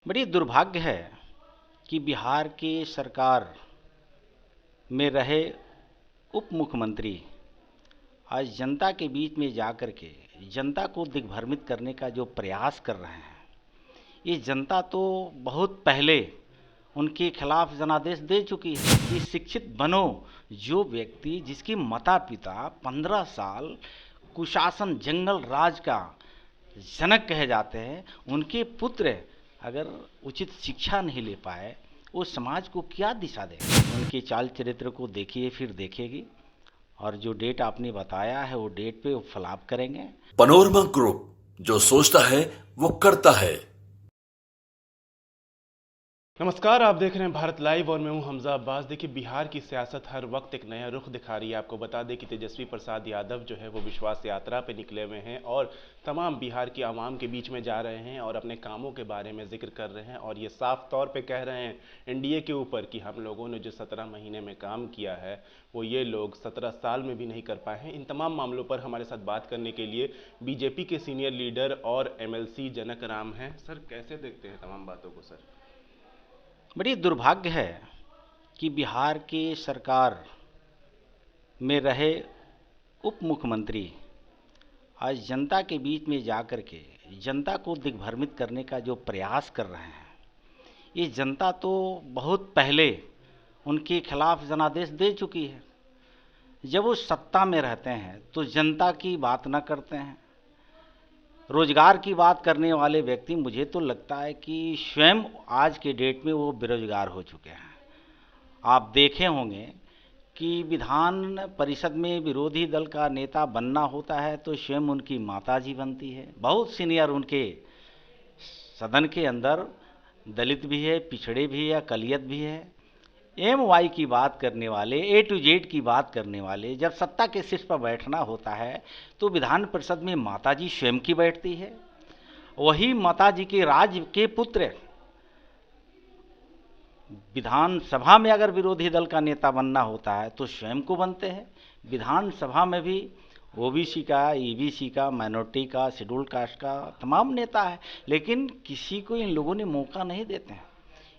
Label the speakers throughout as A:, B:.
A: बड़ी दुर्भाग्य है कि बिहार की सरकार में रहे उप मुख्यमंत्री आज जनता के बीच में जाकर के जनता को दिग्भ्रमित करने का जो प्रयास कर रहे हैं, ये जनता तो बहुत पहले उनके खिलाफ जनादेश दे चुकी है कि शिक्षित बनो। जो व्यक्ति जिसके माता पिता 15 साल कुशासन जंगल राज का जनक कहे जाते हैं, उनके पुत्र अगर उचित शिक्षा नहीं ले पाए, वो समाज को क्या दिशा देंगे। उनके चाल चरित्र को देखिए फिर देखेगी, और जो डेट आपने बताया है वो डेट पे वो फलाप करेंगे।
B: पनोरमा ग्रुप, जो सोचता है वो करता है।
C: नमस्कार, आप देख रहे हैं भारत लाइव और मैं हूं हमजा अब्बास। देखिए, बिहार की सियासत हर वक्त एक नया रुख दिखा रही है। आपको बता दें कि तेजस्वी प्रसाद यादव जो है वो विश्वास यात्रा पे निकले हुए हैं और तमाम बिहार की आवाम के बीच में जा रहे हैं और अपने कामों के बारे में जिक्र कर रहे हैं और ये साफ तौर पे कह रहे हैं एनडीए के ऊपर कि हम लोगों ने जो 17 महीने में काम किया है वो ये लोग 17 साल में भी नहीं कर पाए हैं। इन तमाम मामलों पर हमारे साथ बात करने के लिए बीजेपी के सीनियर लीडर और एमएलसी जनक राम हैं। सर, कैसे देखते हैं तमाम बातों को? सर,
A: बड़ी दुर्भाग्य है कि बिहार की सरकार में रहे उप मुख्यमंत्री आज जनता के बीच में जाकर के जनता को दिग्भ्रमित करने का जो प्रयास कर रहे हैं, ये जनता तो बहुत पहले उनके खिलाफ जनादेश दे चुकी है। जब वो सत्ता में रहते हैं तो जनता की बात न करते हैं। रोजगार की बात करने वाले व्यक्ति, मुझे तो लगता है कि स्वयं आज के डेट में वो बेरोजगार हो चुके हैं। आप देखे होंगे कि विधान परिषद में विरोधी दल का नेता बनना होता है तो स्वयं उनकी माताजी बनती है। बहुत सीनियर उनके सदन के अंदर दलित भी है, पिछड़े भी है, अकलियत भी है। एम वाई की बात करने वाले, ए टू जेड की बात करने वाले, जब सत्ता के शीर्ष पर बैठना होता है तो विधान परिषद में माताजी स्वयं की बैठती है। वही माताजी के राज के पुत्र विधानसभा में अगर विरोधी दल का नेता बनना होता है तो स्वयं को बनते हैं। विधानसभा में भी ओबीसी का, ईबीसी का, माइनॉरिटी का, शेड्यूल कास्ट का तमाम नेता है, लेकिन किसी को इन लोगों ने मौका नहीं देते हैं।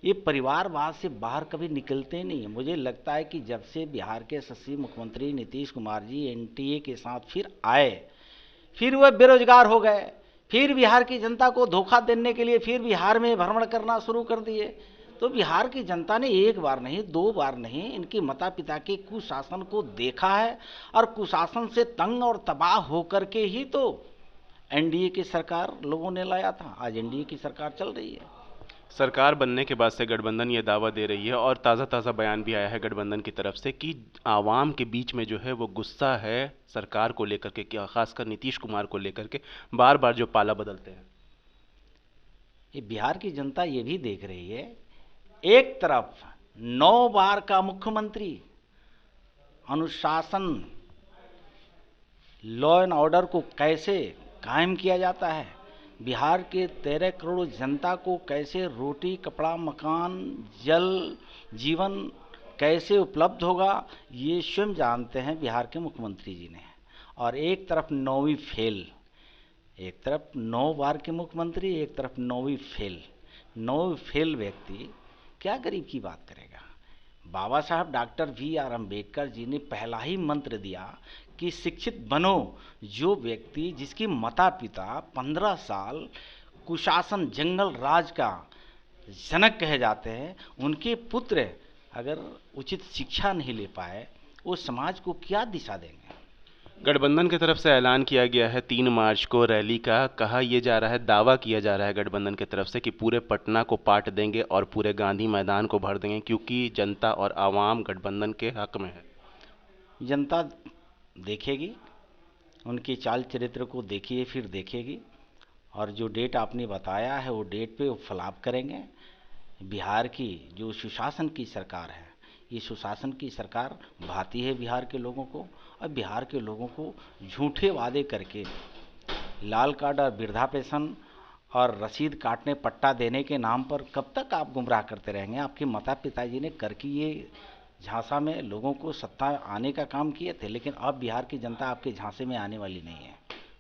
A: ये परिवारवाद से बाहर कभी निकलते ही नहीं है। मुझे लगता है कि जब से बिहार के यशस्वी मुख्यमंत्री नीतीश कुमार जी एनडीए के साथ फिर आए, फिर वह बेरोजगार हो गए, फिर बिहार की जनता को धोखा देने के लिए फिर बिहार में भ्रमण करना शुरू कर दिए। तो बिहार की जनता ने एक बार नहीं, दो बार नहीं, इनके माता पिता के कुशासन को देखा है और कुशासन से तंग और तबाह होकर के ही तो एनडीए की सरकार लोगों ने लाया था। आज एनडीए की सरकार चल रही है।
C: सरकार बनने के बाद से गठबंधन ये दावा दे रही है और ताज़ा बयान भी आया है गठबंधन की तरफ से कि आवाम के बीच में जो है वो गुस्सा है सरकार को लेकर के, क्या खासकर नीतीश कुमार को लेकर के बार बार जो पाला बदलते हैं।
A: ये बिहार की जनता ये भी देख रही है, एक तरफ 9 बार का मुख्यमंत्री, अनुशासन, लॉ एंड ऑर्डर को कैसे कायम किया जाता है, बिहार के 13 करोड़ जनता को कैसे रोटी, कपड़ा, मकान, जल, जीवन कैसे उपलब्ध होगा, ये स्वयं जानते हैं बिहार के मुख्यमंत्री जी ने। और एक तरफ 9वीं फेल, एक तरफ 9 बार के मुख्यमंत्री, एक तरफ 9वीं फेल। 9वीं फेल व्यक्ति क्या गरीब की बात करेगा। बाबा साहब डॉक्टर BR अम्बेडकर जी ने पहला ही मंत्र दिया कि शिक्षित बनो। जो व्यक्ति जिसके माता पिता 15 साल कुशासन जंगल राज का जनक कहे जाते हैं, उनके पुत्र अगर उचित शिक्षा नहीं ले पाए, वो समाज को क्या दिशा देंगे।
C: गठबंधन की तरफ से ऐलान किया गया है 3 मार्च को रैली का। कहा यह जा रहा है, दावा किया जा रहा है गठबंधन की तरफ से कि पूरे पटना को पाट देंगे और पूरे गांधी मैदान को भर देंगे, क्योंकि जनता और आवाम गठबंधन के हक में है।
A: जनता देखेगी, उनके चाल चरित्र को देखिए फिर देखेगी, और जो डेट आपने बताया है वो डेट पे वो फलाप करेंगे। बिहार की जो सुशासन की सरकार है, ये सुशासन की सरकार भाती है बिहार के लोगों को, और बिहार के लोगों को झूठे वादे करके लाल कार्ड और वृद्धा पेंशन और रसीद काटने, पट्टा देने के नाम पर कब तक आप गुमराह करते रहेंगे। आपके माता पिताजी ने करके ये झांसा में लोगों को सत्ता आने का काम किए थे, लेकिन अब बिहार की जनता आपके झांसे में आने वाली नहीं है।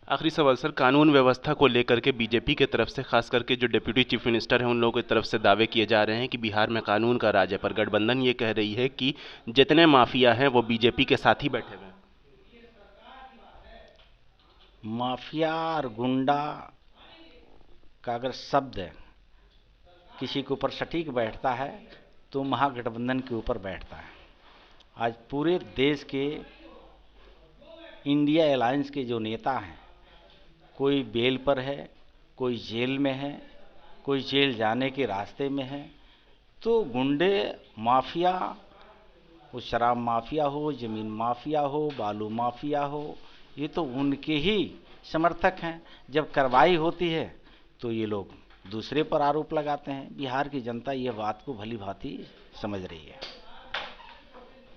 C: आखिरी सवाल सर, कानून व्यवस्था को लेकर के बीजेपी के तरफ से, खास करके जो डिप्टी चीफ मिनिस्टर हैं उन लोगों की तरफ से दावे किए जा रहे हैं कि बिहार में कानून का राज है, पर गठबंधन ये कह रही है कि जितने माफिया हैं वो बीजेपी के साथ ही बैठे हुए हैं।
A: माफिया और गुंडा का अगर शब्द किसी के ऊपर सटीक बैठता है तो महागठबंधन के ऊपर बैठता है। आज पूरे देश के इंडिया अलायंस के जो नेता हैं, कोई बेल पर है, कोई जेल में है, कोई जेल जाने के रास्ते में है, तो गुंडे माफिया, वो शराब माफिया हो, ज़मीन माफिया हो, बालू माफिया हो, ये तो उनके ही समर्थक हैं। जब कार्रवाई होती है तो ये लोग दूसरे पर आरोप लगाते हैं। बिहार की जनता ये बात को भली भांति समझ रही है।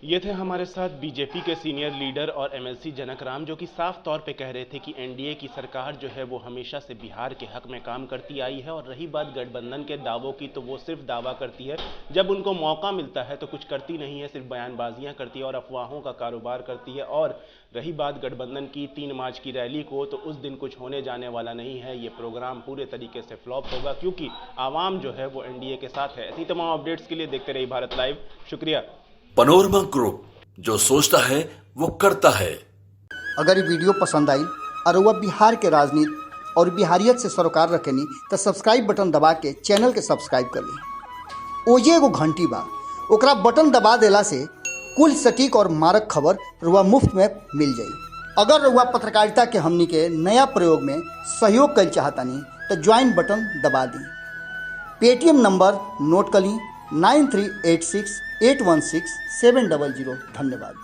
C: ये थे हमारे साथ बीजेपी के सीनियर लीडर और एमएलसी जनक राम, जो कि साफ तौर पे कह रहे थे कि एनडीए की सरकार जो है वो हमेशा से बिहार के हक में काम करती आई है, और रही बात गठबंधन के दावों की, तो वो सिर्फ दावा करती है, जब उनको मौका मिलता है तो कुछ करती नहीं है, सिर्फ बयानबाजियां करती है और अफवाहों का कारोबार करती है। और रही बात गठबंधन की 3 मार्च की रैली को, तो उस दिन कुछ होने जाने वाला नहीं है। ये प्रोग्राम पूरे तरीके से फ्लॉप होगा, क्योंकि आवाम जो है वो एनडीए के साथ है। ऐसी तमाम अपडेट्स के लिए देखते रहिए भारत लाइव। शुक्रिया।
B: पनोरमा ग्रुप, जो सोचता है वो करता है।
D: अगर ये वीडियो पसंद आई और वह बिहार के राजनीति और बिहारियत से सरोकार रखेनी तो सब्सक्राइब बटन दबा के चैनल के सब्सक्राइब कर ली। ओजे एगो घंटी बा, ओकरा बटन दबा देला से कुल सटीक और मारक खबर रुआ मुफ्त में मिल जाई। अगर रुआ पत्रकारिता के हमनी के नया प्रयोग में सहयोग कर चाहतानी तो ज्वाइन बटन दबा दी। पेटीएम नंबर नोट कर ली 9386816700। धन्यवाद।